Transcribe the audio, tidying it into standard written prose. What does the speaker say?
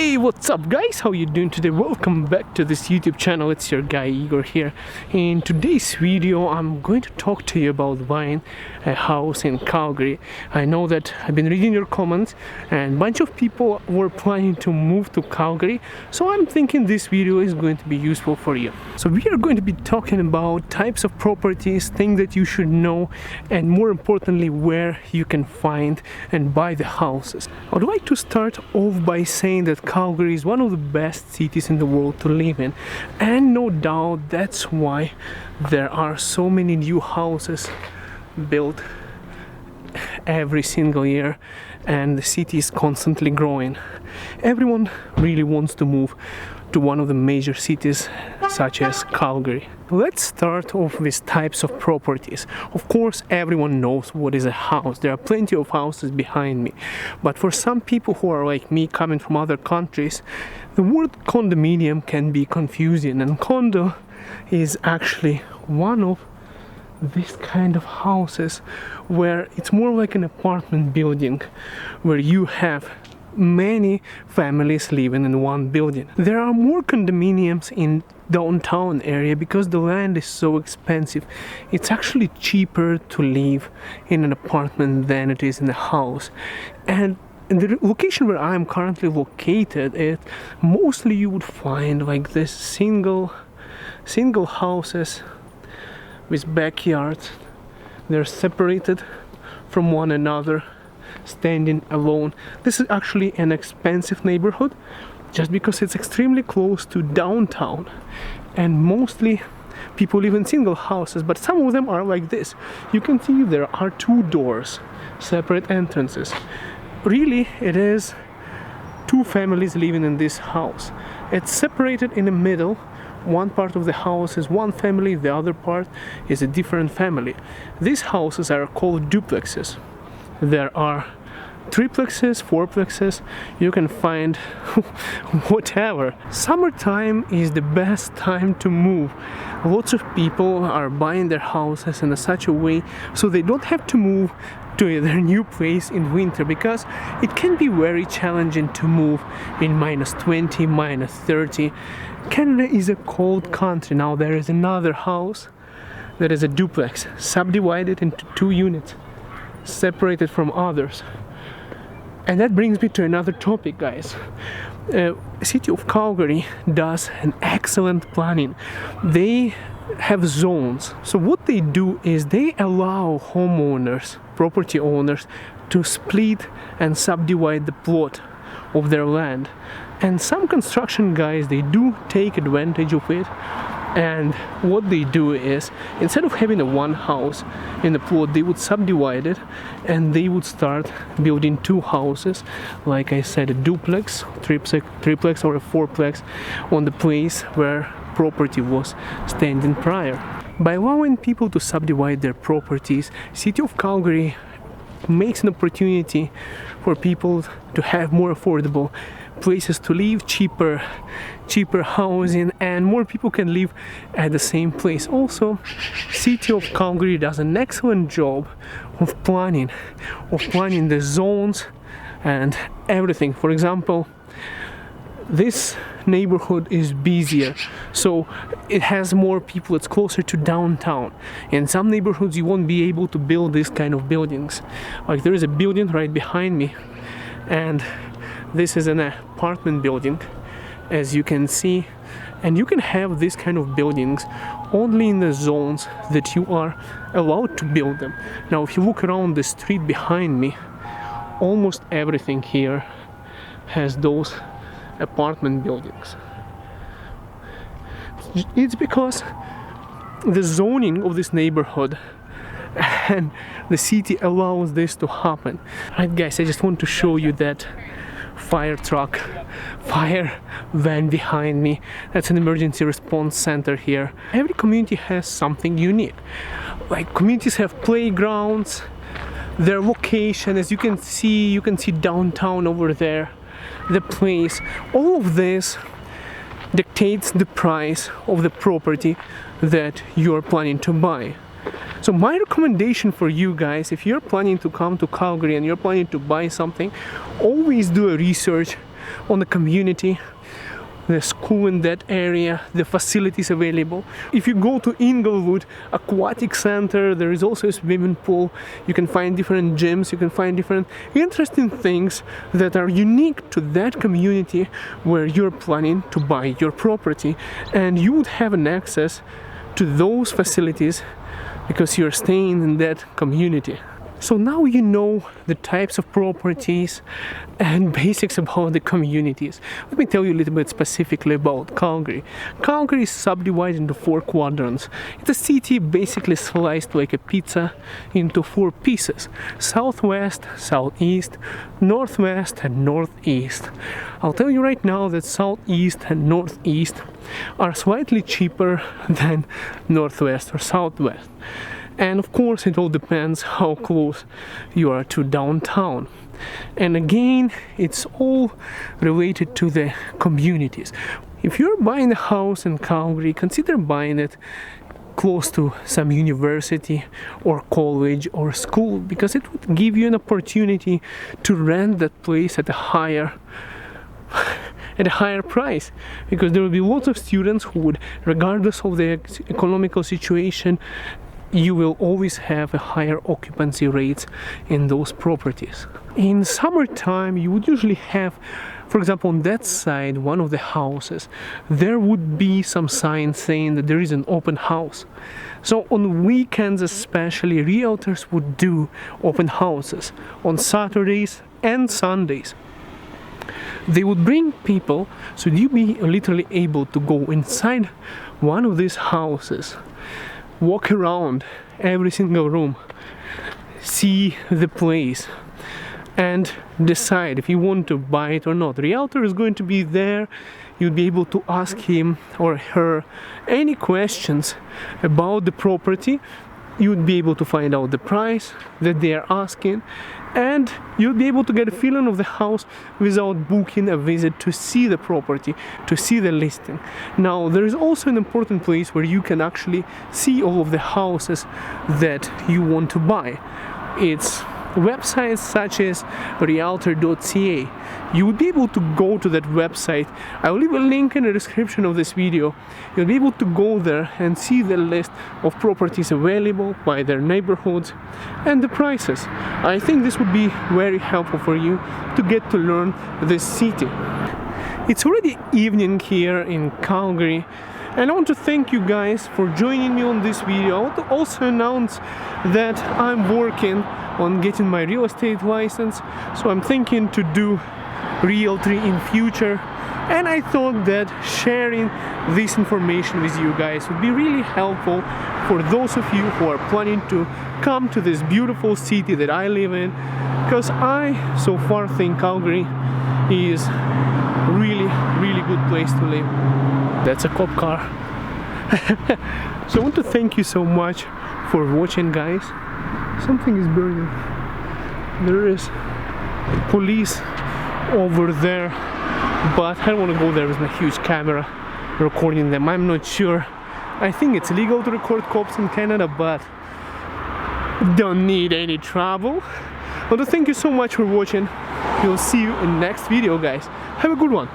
Hey, what's up guys? How you doing today? Welcome back to this YouTube channel. It's your guy Igor here. In today's video I'm going to talk to you about buying a house in Calgary. I know that I've been reading your comments and a bunch of people were planning to move to Calgary, so I'm thinking this video is going to be useful for you. So we are going to be talking about types of properties, things that you should know, and more importantly where you can find and buy the houses. I'd like to start off by saying that Calgary is one of the best cities in the world to live in, and no doubt that's why there are so many new houses built every single year and the city is constantly growing. Everyone really wants to move to one of the major cities such as Calgary. Let's start off with types of properties. Of course, everyone knows what is a house. There are plenty of houses behind me. But for some people who are like me, coming from other countries, the word condominium can be confusing. And condo is actually one of this kind of houses where it's more like an apartment building where you have many families living in one building. There are more condominiums in downtown area because the land is so expensive. It's actually cheaper to live in an apartment than it is in a house. And in the location where I'm currently located, mostly you would find like this single houses with backyards. They're separated from one another, standing alone. This is actually an expensive neighborhood just because it's extremely close to downtown, and mostly people live in single houses, but some of them are like this. You can see there are two doors, separate entrances. Really, it is two families living in this house. It's separated in the middle. One part of the house is one family, the other part is a different family. These houses are called duplexes. There are triplexes, fourplexes, you can find whatever. Summertime is the best time to move. Lots of people are buying their houses in such a way so they don't have to move to their new place in winter, because it can be very challenging to move in -20, -30. Canada is a cold country. Now there is another house that is a duplex, subdivided into two units, separated from others. And that brings me to another topic, guys. City of Calgary does an excellent planning. They have zones. So what they do is they allow homeowners, property owners, to split and subdivide the plot of their land. And some construction guys, they do take advantage of it. And what they do is, instead of having a one house in the plot, they would subdivide it and they would start building two houses, like I said, a duplex, triplex or a fourplex on the place where property was standing prior. By allowing people to subdivide their properties, City of Calgary makes an opportunity for people to have more affordable places to live, cheaper housing, and more people can live at the same place. Also, City of Calgary does an excellent job of planning the zones and everything. For example, this neighborhood is busier, so it has more people. It's closer to downtown. In some neighborhoods you won't be able to build this kind of buildings. Like there is a building right behind me, and this is an apartment building, as you can see, and you can have this kind of buildings only in the zones that you are allowed to build them. Now if you look around the street behind me, almost everything here has those apartment buildings. It's because the zoning of this neighborhood and the city allows this to happen. Right guys, I just want to show you that fire van behind me. That's an emergency response center here. Every community has something unique. Like communities have playgrounds, their location, as you can see downtown over there, the place. All of this dictates the price of the property that you're planning to buy. So my recommendation for you guys, if you're planning to come to Calgary and you're planning to buy something, always do a research on the community, the school in that area, the facilities available. If you go to Inglewood Aquatic Center, there is also a swimming pool. You can find different gyms, you can find different interesting things that are unique to that community where you're planning to buy your property, and you would have an access to those facilities because you're staying in that community. So now you know the types of properties and basics about the communities. Let me tell you a little bit specifically about Calgary. Calgary is subdivided into 4 quadrants. It's a city basically sliced like a pizza into 4 pieces: southwest, southeast, northwest, and northeast. I'll tell you right now that southeast and northeast are slightly cheaper than northwest or southwest. And of course, it all depends how close you are to downtown. And again, it's all related to the communities. If you're buying a house in Calgary, consider buying it close to some university or college or school, because it would give you an opportunity to rent that place at a higher price, because there will be lots of students who would, regardless of their economical situation, you will always have a higher occupancy rates in those properties. In summertime, you would usually have, for example, on that side, one of the houses, there would be some sign saying that there is an open house. So on weekends especially, realtors would do open houses on Saturdays and Sundays. They would bring people, so you'd be literally able to go inside one of these houses, walk around every single room, see the place, and decide if you want to buy it or not. The realtor is going to be there. You'll be able to ask him or her any questions about the property. You'd be able to find out the price that they are asking, and you'll be able to get a feeling of the house without booking a visit to see the property, to see the listing. Now, there is also an important place where you can actually see all of the houses that you want to buy. It's websites such as Realtor.ca. You would be able to go to that website. I'll leave a link in the description of this video. You'll be able to go there and see the list of properties available by their neighborhoods and the prices. I think this would be very helpful for you to get to learn this city. It's already evening here in Calgary, and I want to thank you guys for joining me on this video. I want to also announce that I'm working on getting my real estate license, so I'm thinking to do Realty in future, and I thought that sharing this information with you guys would be really helpful for those of you who are planning to come to this beautiful city that I live in, because I so far think Calgary is really good place to live. That's a cop car. So I want to thank you so much for watching, guys. Something is burning. There is police over there, but I don't want to go there with my huge camera recording them. I'm not sure. I think it's illegal to record cops in Canada, but don't need any trouble. I want to thank you so much for watching. We'll see you in the next video, guys. Have a good one.